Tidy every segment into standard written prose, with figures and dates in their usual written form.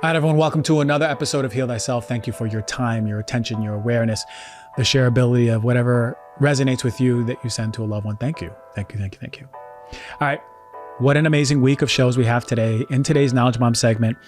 All right, everyone, welcome to another episode of Heal Thyself. Thank you for your time, your attention, your awareness, the shareability of whatever resonates with you that you send to a loved one. Thank you. Thank you, thank you, thank you. All right, what an amazing week of shows we have today. In today's Knowledge Bomb segment,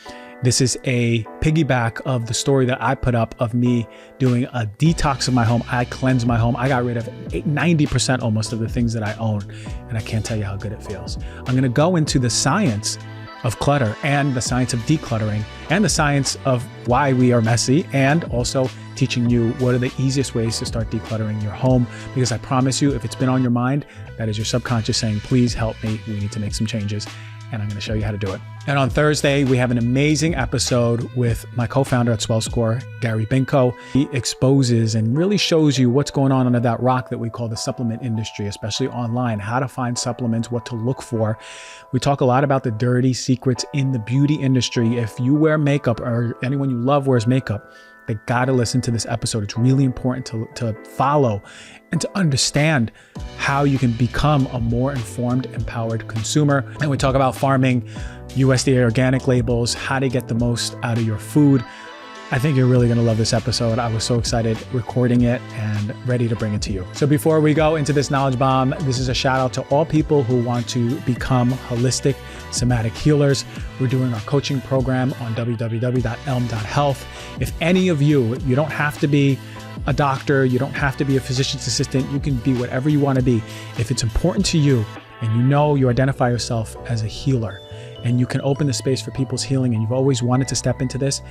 this is a piggyback of the story that I put up of me doing a detox of my home. I cleansed my home. I got rid of 90% almost of the things that I own, and I can't tell you how good it feels. I'm gonna go into the science of clutter and the science of decluttering and the science of why we are messy, and also teaching you what are the easiest ways to start decluttering your home. Because I promise you, if it's been on your mind, that is your subconscious saying, please help me, we need to make some changes. And I'm gonna show you how to do it. And on Thursday, we have an amazing episode with my co-founder at SwellScore, Gary Binko. He exposes and really shows you what's going on under that rock that we call the supplement industry, especially online, how to find supplements, what to look for. We talk a lot about the dirty secrets in the beauty industry. If you wear makeup or anyone you love wears makeup, they gotta listen to this episode. It's really important to follow and to understand how you can become a more informed, empowered consumer. And we talk about farming, USDA organic labels, how to get the most out of your food. I think you're really gonna love this episode. I was so excited recording it and ready to bring it to you. So before we go into this knowledge bomb, this is a shout out to all people who want to become holistic somatic healers. We're doing our coaching program on www.elm.health. If any of you don't have to be a doctor, you don't have to be a physician's assistant, you can be whatever you want to be. If it's important to you and you identify yourself as a healer and you can open the space for people's healing and you've always wanted to step into this,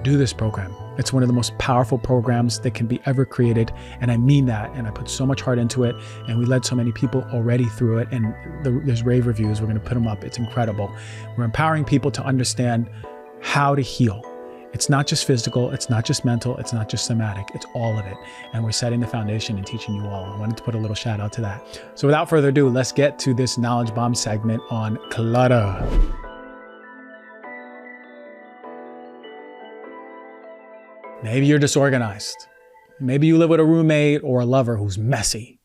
do this program. It's one of the most powerful programs that can be ever created. And I mean that. And I put so much heart into it. And we led so many people already through it. And there's rave reviews. We're going to put them up. It's incredible. We're empowering people to understand how to heal. It's not just physical. It's not just mental. It's not just somatic. It's all of it. And we're setting the foundation and teaching you all. I wanted to put a little shout out to that. So without further ado, let's get to this knowledge bomb segment on clutter. Maybe you're disorganized. Maybe you live with a roommate or a lover who's messy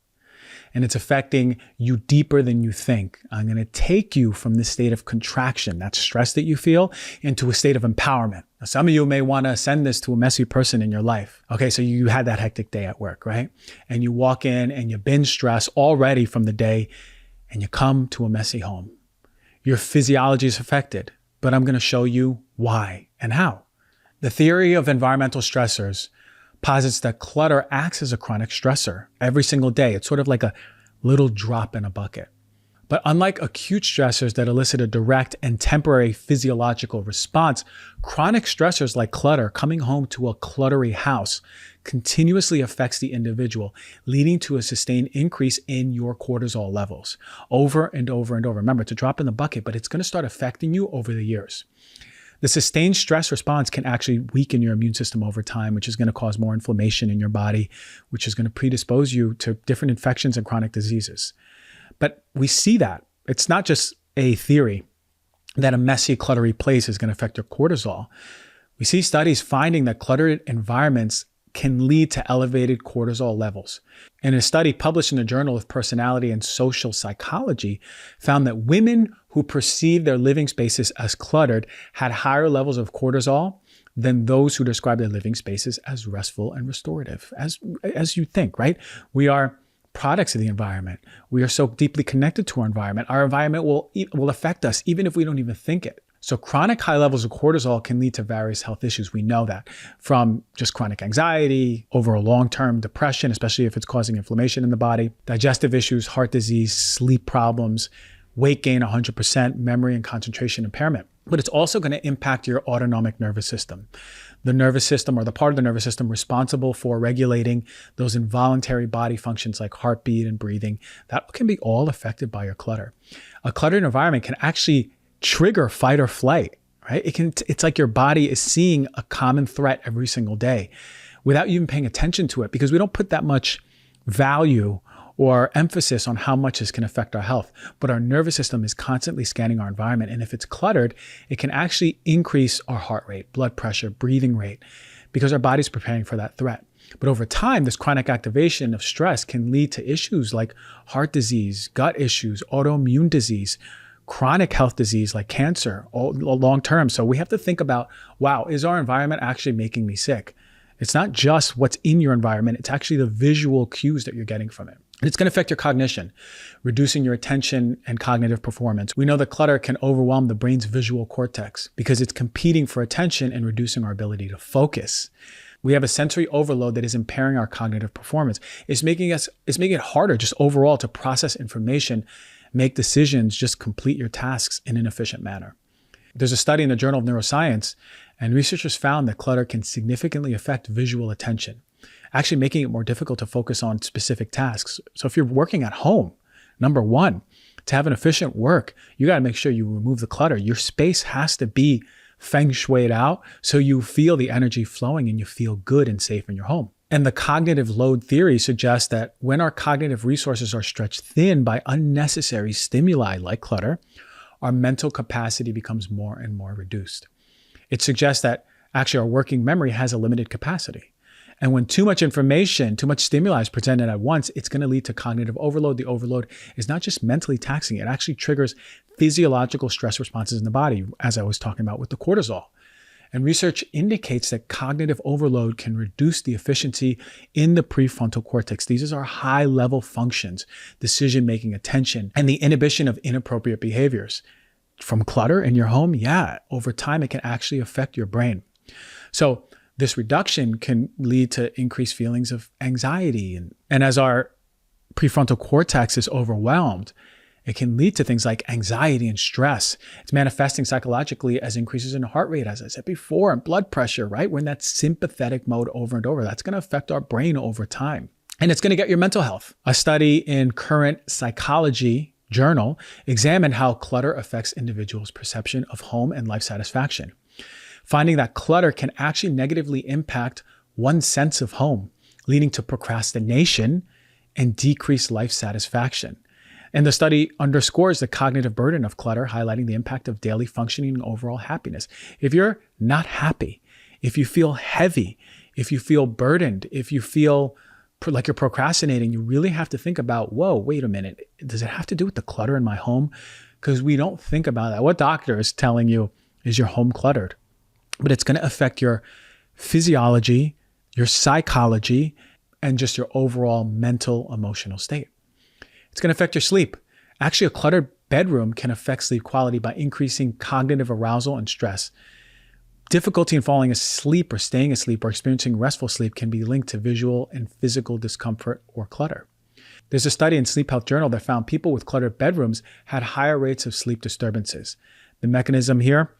and it's affecting you deeper than you think. I'm gonna take you from this state of contraction, that stress that you feel, into a state of empowerment. Now, some of you may wanna send this to a messy person in your life. Okay, so you had that hectic day at work, right? And you walk in and you've been stressed already from the day and you come to a messy home. Your physiology is affected, but I'm gonna show you why and how. The theory of environmental stressors posits that clutter acts as a chronic stressor every single day. It's sort of like a little drop in a bucket. But unlike acute stressors that elicit a direct and temporary physiological response, chronic stressors like clutter, coming home to a cluttery house, continuously affects the individual, leading to a sustained increase in your cortisol levels over and over and over. Remember, it's a drop in the bucket, but it's going to start affecting you over the years. The sustained stress response can actually weaken your immune system over time, which is going to cause more inflammation in your body, which is going to predispose you to different infections and chronic diseases. But we see that. It's not just a theory that a messy, cluttery place is going to affect your cortisol. We see studies finding that cluttered environments can lead to elevated cortisol levels. And a study published in the Journal of Personality and Social Psychology found that women who perceived their living spaces as cluttered had higher levels of cortisol than those who described their living spaces as restful and restorative. As you think, right? We are products of the environment. We are so deeply connected to our environment. Our environment will affect us even if we don't even think it. So chronic high levels of cortisol can lead to various health issues. We know that, from just chronic anxiety, over a long-term depression, especially if it's causing inflammation in the body, digestive issues, heart disease, sleep problems, weight gain 100%, memory and concentration impairment. But it's also going to impact your autonomic nervous system. The nervous system, or the part of the nervous system responsible for regulating those involuntary body functions like heartbeat and breathing, that can be all affected by your clutter. A cluttered environment can actually trigger fight or flight, right? It's like your body is seeing a common threat every single day without you even paying attention to it, because we don't put that much value or emphasis on how much this can affect our health. But our nervous system is constantly scanning our environment. And if it's cluttered, it can actually increase our heart rate, blood pressure, breathing rate, because our body's preparing for that threat. But over time, this chronic activation of stress can lead to issues like heart disease, gut issues, autoimmune disease, chronic health disease like cancer long term. So we have to think about, wow, is our environment actually making me sick? It's not just what's in your environment, it's actually the visual cues that you're getting from it. And it's going to affect your cognition, reducing your attention and cognitive performance. We know that clutter can overwhelm the brain's visual cortex because it's competing for attention and reducing our ability to focus. We have a sensory overload that is impairing our cognitive performance. It's making it harder just overall to process information, make decisions, just complete your tasks in an efficient manner. There's a study in the Journal of Neuroscience, and researchers found that clutter can significantly affect visual attention, actually making it more difficult to focus on specific tasks. So if you're working at home, number one, to have an efficient work, you got to make sure you remove the clutter. Your space has to be feng shuied out so you feel the energy flowing and you feel good and safe in your home. And the cognitive load theory suggests that when our cognitive resources are stretched thin by unnecessary stimuli like clutter, our mental capacity becomes more and more reduced. It suggests that actually our working memory has a limited capacity. And when too much information, too much stimuli is presented at once, it's going to lead to cognitive overload. The overload is not just mentally taxing, it actually triggers physiological stress responses in the body, as I was talking about with the cortisol. And research indicates that cognitive overload can reduce the efficiency in the prefrontal cortex. These are our high-level functions, decision-making, attention, and the inhibition of inappropriate behaviors. From clutter in your home, over time, it can actually affect your brain. So this reduction can lead to increased feelings of anxiety. And as our prefrontal cortex is overwhelmed, it can lead to things like anxiety and stress. It's manifesting psychologically as increases in heart rate, as I said before, and blood pressure, right? We're in that sympathetic mode over and over. That's going to affect our brain over time. And it's going to get your mental health. A study in Current Psychology journal examined how clutter affects individuals' perception of home and life satisfaction, finding that clutter can actually negatively impact one's sense of home, leading to procrastination and decreased life satisfaction. And the study underscores the cognitive burden of clutter, highlighting the impact of daily functioning and overall happiness. If you're not happy, if you feel heavy, if you feel burdened, if you feel like you're procrastinating, you really have to think about, whoa, wait a minute, does it have to do with the clutter in my home? Because we don't think about that. What doctor is telling you is your home cluttered? But it's going to affect your physiology, your psychology, and just your overall mental, emotional state. It's going to affect your sleep. Actually, a cluttered bedroom can affect sleep quality by increasing cognitive arousal and stress. Difficulty in falling asleep or staying asleep or experiencing restful sleep can be linked to visual and physical discomfort or clutter. There's a study in Sleep Health Journal that found people with cluttered bedrooms had higher rates of sleep disturbances. The mechanism here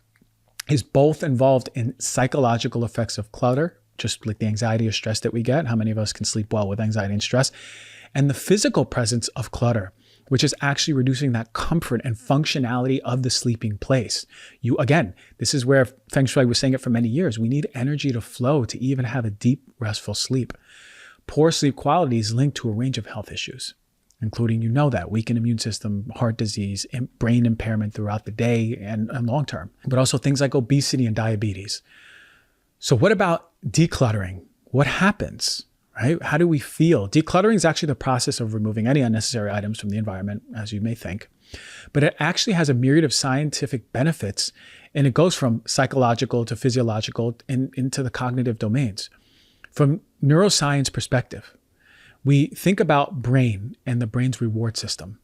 is both involved in psychological effects of clutter, just like the anxiety or stress that we get. How many of us can sleep well with anxiety and stress? And the physical presence of clutter, which is actually reducing that comfort and functionality of the sleeping place. Again, this is where Feng Shui was saying it for many years. We need energy to flow to even have a deep, restful sleep. Poor sleep quality is linked to a range of health issues, including, weakened immune system, heart disease, and brain impairment throughout the day and long term, but also things like obesity and diabetes. So what about decluttering? What happens? Right? How do we feel? Decluttering is actually the process of removing any unnecessary items from the environment, as you may think. But it actually has a myriad of scientific benefits, and it goes from psychological to physiological and into the cognitive domains. From neuroscience perspective, we think about brain and the brain's reward system.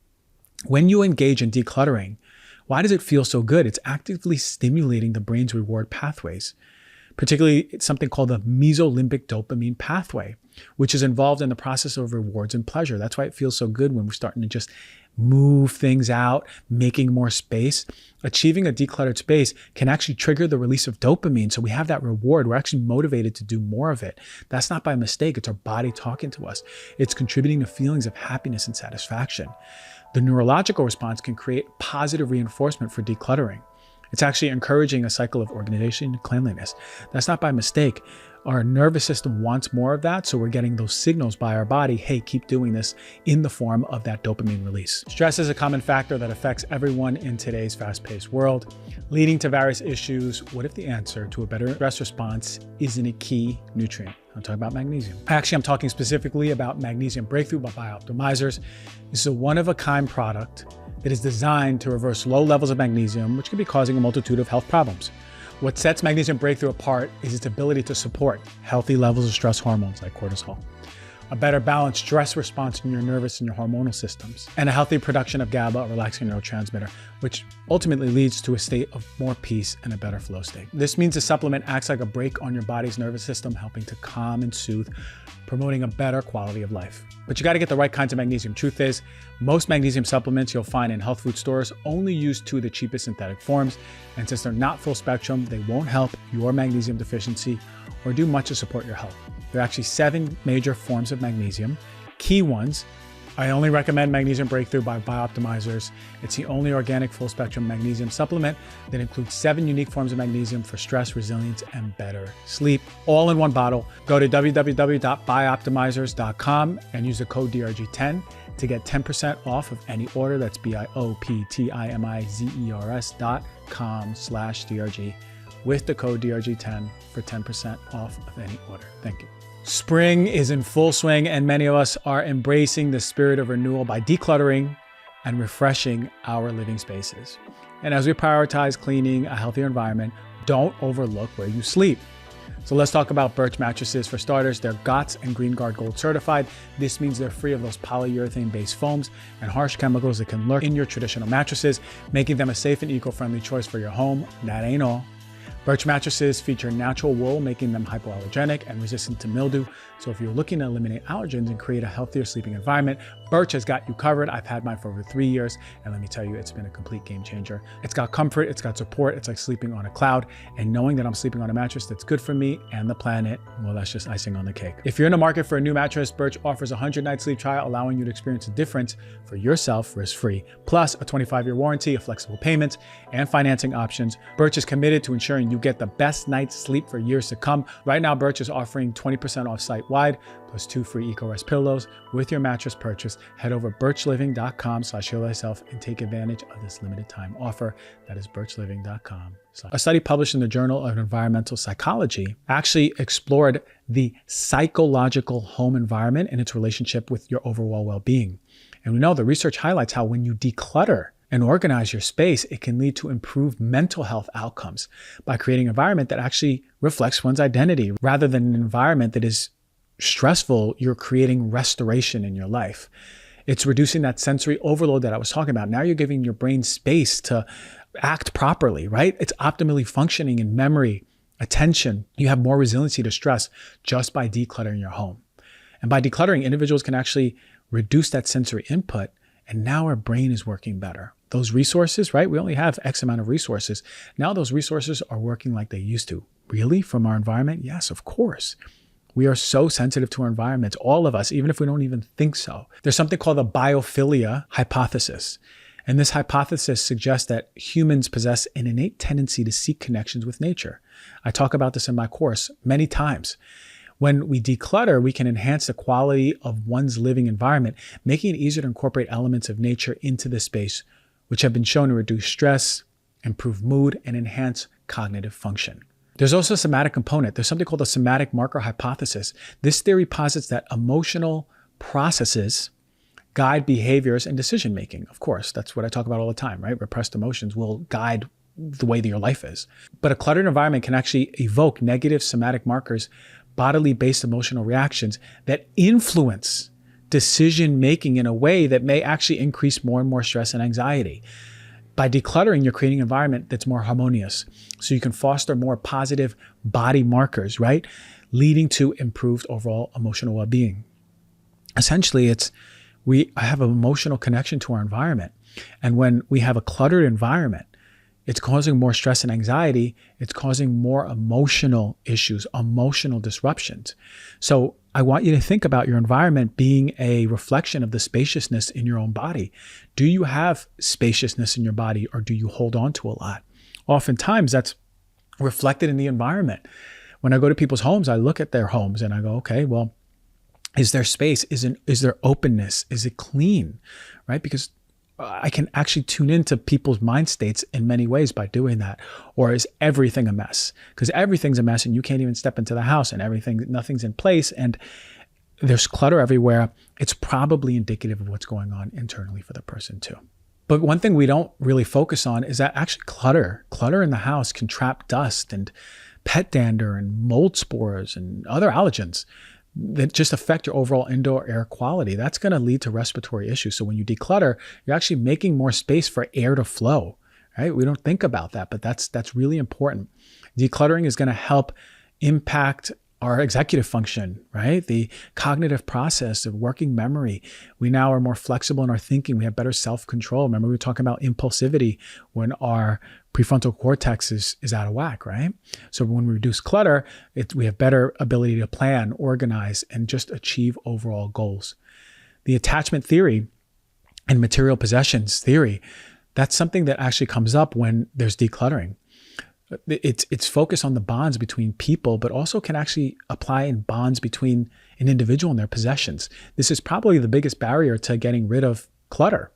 When you engage in decluttering, why does it feel so good? It's actively stimulating the brain's reward pathways. Particularly, it's something called the mesolimbic dopamine pathway, which is involved in the process of rewards and pleasure. That's why it feels so good when we're starting to just move things out, making more space. Achieving a decluttered space can actually trigger the release of dopamine. So we have that reward. We're actually motivated to do more of it. That's not by mistake. It's our body talking to us. It's contributing to feelings of happiness and satisfaction. The neurological response can create positive reinforcement for decluttering. It's actually encouraging a cycle of organization and cleanliness. That's not by mistake. Our nervous system wants more of that, so we're getting those signals by our body, hey, keep doing this, in the form of that dopamine release. Stress is a common factor that affects everyone in today's fast-paced world, leading to various issues. What if the answer to a better stress response isn't a key nutrient? I'm talking about magnesium. Actually, I'm talking specifically about Magnesium Breakthrough by Biophilia Hypothesis. This is a one-of-a-kind product that is designed to reverse low levels of magnesium, which can be causing a multitude of health problems. What sets Magnesium Breakthrough apart is its ability to support healthy levels of stress hormones like cortisol, a better balanced stress response in your nervous and your hormonal systems, and a healthy production of GABA, a relaxing neurotransmitter, which ultimately leads to a state of more peace and a better flow state. This means the supplement acts like a brake on your body's nervous system, helping to calm and soothe, promoting a better quality of life. But you got to get the right kinds of magnesium. Truth is, most magnesium supplements you'll find in health food stores only use 2 of the cheapest synthetic forms, and since they're not full spectrum, they won't help your magnesium deficiency or do much to support your health. There are actually 7 major forms of magnesium. Key ones, I only recommend Magnesium Breakthrough by Bioptimizers. It's the only organic full spectrum magnesium supplement that includes 7 unique forms of magnesium for stress, resilience, and better sleep, all in one bottle. Go to www.bioptimizers.com and use the code DRG10 to get 10% off of any order. That's bioptimizers.com/DRG with the code DRG10 for 10% off of any order. Thank you. Spring is in full swing, and many of us are embracing the spirit of renewal by decluttering and refreshing our living spaces. And as we prioritize cleaning a healthier environment, don't overlook where you sleep. So let's talk about Birch mattresses. For starters, they're GOTS and GreenGuard Gold certified. This means they're free of those polyurethane-based foams and harsh chemicals that can lurk in your traditional mattresses, making them a safe and eco-friendly choice for your home. That ain't all. Birch mattresses feature natural wool, making them hypoallergenic and resistant to mildew. So if you're looking to eliminate allergens and create a healthier sleeping environment, Birch has got you covered. I've had mine for over 3 years, and let me tell you, it's been a complete game changer. It's got comfort, it's got support, it's like sleeping on a cloud, and knowing that I'm sleeping on a mattress that's good for me and the planet, well, that's just icing on the cake. If you're in the market for a new mattress, Birch offers a 100-night sleep trial, allowing you to experience a difference for yourself risk-free, plus a 25-year warranty, a flexible payment, and financing options. Birch is committed to ensuring you get the best night's sleep for years to come. Right now, Birch is offering 20% off site-wide, plus 2 free EcoRest pillows with your mattress purchase. Head over birchliving.com/heal-thyself and take advantage of this limited time offer. That is birchliving.com. A study published in the Journal of Environmental Psychology actually explored the psychological home environment and its relationship with your overall well-being. And we know the research highlights how when you declutter and organize your space, it can lead to improved mental health outcomes by creating an environment that actually reflects one's identity. Rather than an environment that is stressful, you're creating restoration in your life. It's reducing that sensory overload that I was talking about. Now you're giving your brain space to act properly, right? It's optimally functioning in memory, attention. You have more resiliency to stress just by decluttering your home. And by decluttering, individuals can actually reduce that sensory input, and now our brain is working better. Those resources, right? We only have X amount of resources. Now those resources are working like they used to. Really? From our environment? Yes, of course. We are so sensitive to our environments, all of us, even if we don't even think so. There's something called the Biophilia Hypothesis. And this hypothesis suggests that humans possess an innate tendency to seek connections with nature. I talk about this in my course many times. When we declutter, we can enhance the quality of one's living environment, making it easier to incorporate elements of nature into the space, which have been shown to reduce stress, improve mood, and enhance cognitive function. There's also a somatic component. There's something called the somatic marker hypothesis. This theory posits that emotional processes guide behaviors and decision-making. Of course, that's what I talk about all the time, right? Repressed emotions will guide the way that your life is. But a cluttered environment can actually evoke negative somatic markers, bodily-based emotional reactions that influence decision-making in a way that may actually increase more and more stress and anxiety. By decluttering, you're creating an environment that's more harmonious. So you can foster more positive body markers, right? Leading to improved overall emotional well-being. Essentially, we have an emotional connection to our environment. And when we have a cluttered environment, it's causing more stress and anxiety. It's causing more emotional issues, emotional disruptions. So I want you to think about your environment being a reflection of the spaciousness in your own body. Do you have spaciousness in your body, or do you hold on to a lot? Oftentimes that's reflected in the environment. When I go to people's homes, I look at their homes and I go, okay, well, is there space? Is there openness? Is it clean, right? Because I can actually tune into people's mind states in many ways by doing that. Or is everything a mess? Because everything's a mess and you can't even step into the house and nothing's in place and there's clutter everywhere. It's probably indicative of what's going on internally for the person too. But one thing we don't really focus on is that actually clutter in the house can trap dust and pet dander and mold spores and other allergens that just affect your overall indoor air quality. That's going to lead to respiratory issues. So when you declutter, you're actually making more space for air to flow, right? We don't think about that, but that's really important. Decluttering is going to help impact our executive function, right? The cognitive process of working memory. We now are more flexible in our thinking. We have better self-control. Remember, we were talking about impulsivity when our prefrontal cortex is out of whack, right? So when we reduce clutter, we have better ability to plan, organize, and just achieve overall goals. The attachment theory and material possessions theory, that's something that actually comes up when there's decluttering. It's focused on the bonds between people, but also can actually apply in bonds between an individual and their possessions. This is probably the biggest barrier to getting rid of clutter.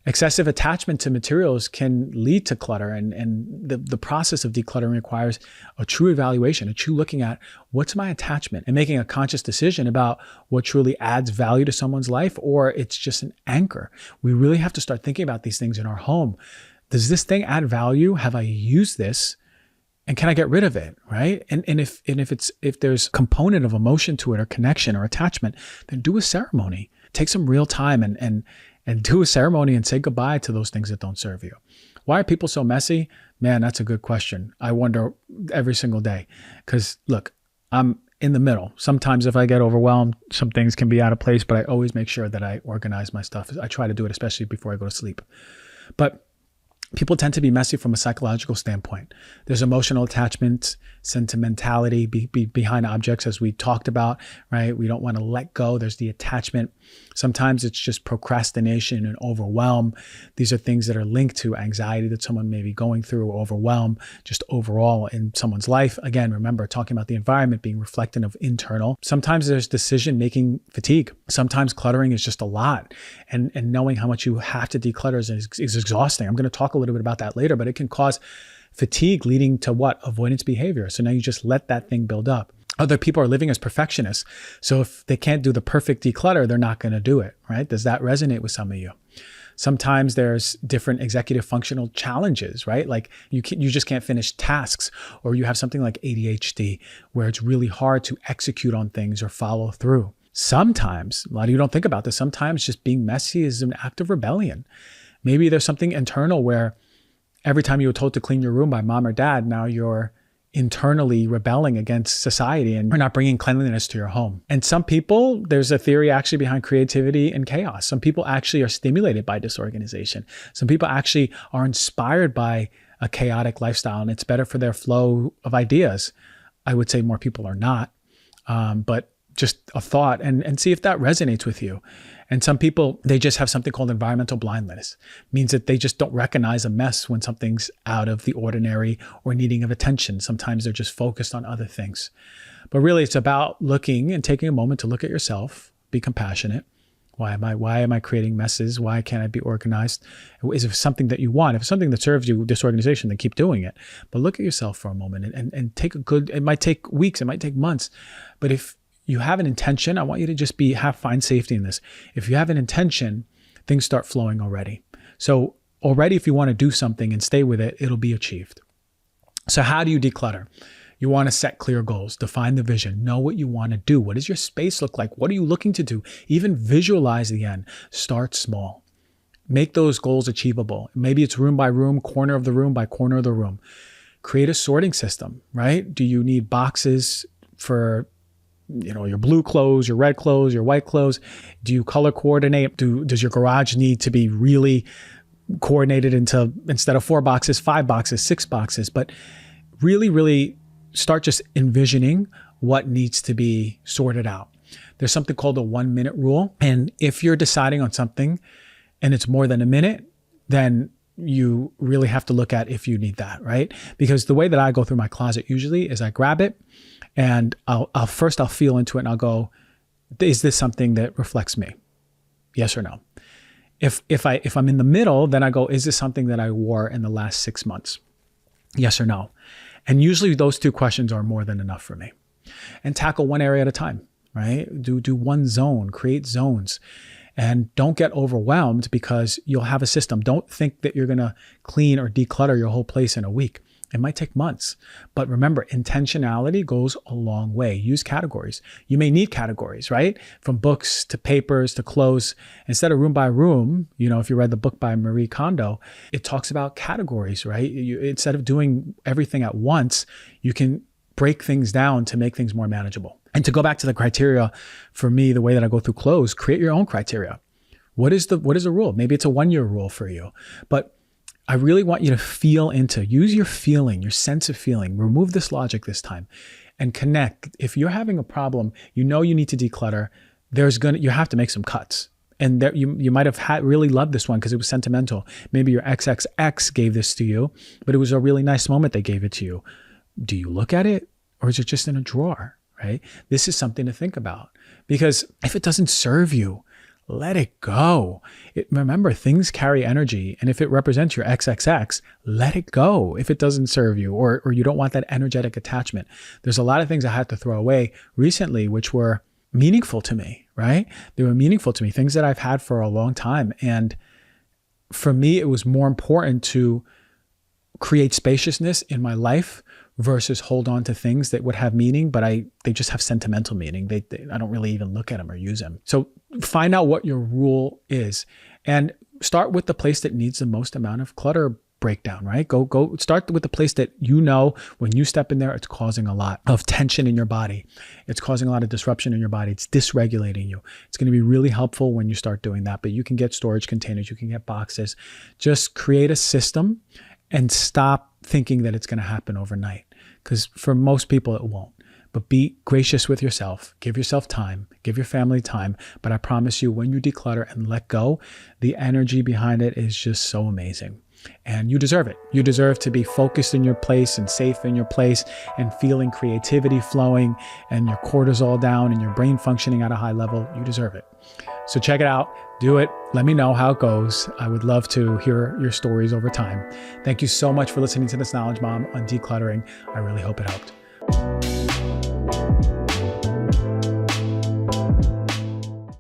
Excessive attachment to materials can lead to clutter, and the process of decluttering requires a true evaluation, a true looking at what's my attachment and making a conscious decision about what truly adds value to someone's life, or it's just an anchor. We really have to start thinking about these things in our home. Does this thing add value? Have I used this? And can I get rid of it, right? And if there's a component of emotion to it, or connection or attachment, then do a ceremony. Take some real time and do a ceremony and say goodbye to those things that don't serve you. Why are people so messy? Man, that's a good question. I wonder every single day. Because look, I'm in the middle. Sometimes if I get overwhelmed, some things can be out of place, but I always make sure that I organize my stuff. I try to do it, especially before I go to sleep. But people tend to be messy from a psychological standpoint. There's emotional attachment, sentimentality behind objects, as we talked about, right? We don't want to let go. There's the attachment. Sometimes it's just procrastination and overwhelm. These are things that are linked to anxiety that someone may be going through, or overwhelm just overall in someone's life. Again, remember, talking about the environment being reflective of internal. Sometimes there's decision-making fatigue. Sometimes cluttering is just a lot. And knowing how much you have to declutter is exhausting. I'm going to talk a little bit about that later, but it can cause fatigue, leading to what? Avoidance behavior. So now you just let that thing build up. Other people are living as perfectionists. So if they can't do the perfect declutter, they're not going to do it, right? Does that resonate with some of you? Sometimes there's different executive functional challenges, right? Like you just can't finish tasks, or you have something like ADHD where it's really hard to execute on things or follow through. Sometimes, a lot of you don't think about this, sometimes just being messy is an act of rebellion. Maybe there's something internal where every time you were told to clean your room by mom or dad, now you're internally rebelling against society and you're not bringing cleanliness to your home. And some people, there's a theory actually behind creativity and chaos. Some people actually are stimulated by disorganization. Some people actually are inspired by a chaotic lifestyle, and it's better for their flow of ideas. I would say more people are not, but just a thought, and see if that resonates with you. And some people, they just have something called environmental blindness. It means that they just don't recognize a mess when something's out of the ordinary or needing of attention. Sometimes they're just focused on other things. But really, it's about looking and taking a moment to look at yourself, be compassionate. Why am I creating messes? Why can't I be organized? Is it something that you want? If it's something that serves you, disorganization, then keep doing it. But look at yourself for a moment and take it might take weeks, it might take months. But if you have an intention, I want you to just find safety in this. If you have an intention, things start flowing already. So already, if you want to do something and stay with it, it'll be achieved. So how do you declutter? You want to set clear goals, define the vision, know what you want to do. What does your space look like? What are you looking to do? Even visualize the end. Start small. Make those goals achievable. Maybe it's room by room, corner of the room by corner of the room. Create a sorting system, right? Do you need boxes for your blue clothes, your red clothes, your white clothes? Do you color coordinate? Does your garage need to be really coordinated into, instead of 4 boxes, 5 boxes, 6 boxes? But really, really start just envisioning what needs to be sorted out. There's something called the 1-minute rule. And if you're deciding on something and it's more than a minute, then you really have to look at if you need that, right? Because the way that I go through my closet usually is I grab it, and I'll feel into it, and I'll go, is this something that reflects me? Yes or no? If I'm in the middle, then I go, is this something that I wore in the last 6 months? Yes or no? And usually those 2 questions are more than enough for me. And tackle one area at a time, right? Do one zone, create zones. And don't get overwhelmed because you'll have a system. Don't think that you're going to clean or declutter your whole place in a week. It might take months. But remember, intentionality goes a long way. Use categories. You may need categories, right? From books to papers to clothes. Instead of room by room, if you read the book by Marie Kondo, it talks about categories, right? Instead of doing everything at once, you can break things down to make things more manageable. And to go back to the criteria, for me, the way that I go through clothes, create your own criteria. What is the rule? Maybe it's a 1-year rule for you, but I really want you to use your feeling, your sense of feeling, remove this logic this time and connect. If you're having a problem, you need to declutter, you have to make some cuts. And there, you might have really loved this one because it was sentimental. Maybe your XXX gave this to you, but it was a really nice moment they gave it to you. Do you look at it or is it just in a drawer, right? This is something to think about because if it doesn't serve you, let it go. Remember, things carry energy. And if it represents your XXX, let it go if it doesn't serve you or you don't want that energetic attachment. There's a lot of things I had to throw away recently, which were meaningful to me, right? They were meaningful to me, things that I've had for a long time. And for me, it was more important to create spaciousness in my life versus hold on to things that would have meaning, but they just have sentimental meaning. I don't really even look at them or use them. So find out what your rule is and start with the place that needs the most amount of clutter breakdown, right? Go start with the place that when you step in there, it's causing a lot of tension in your body. It's causing a lot of disruption in your body. It's dysregulating you. It's going to be really helpful when you start doing that, but you can get storage containers, you can get boxes. Just create a system and stop thinking that it's going to happen overnight, because for most people it won't. But be gracious with yourself. Give yourself time. Give your family time. But I promise you, when you declutter and let go, the energy behind it is just so amazing. And you deserve it. You deserve to be focused in your place and safe in your place and feeling creativity flowing and your cortisol down and your brain functioning at a high level. You deserve it. So check it out. Do it. Let me know how it goes. I would love to hear your stories over time. Thank you so much for listening to this Knowledge Bomb on decluttering. I really hope it helped.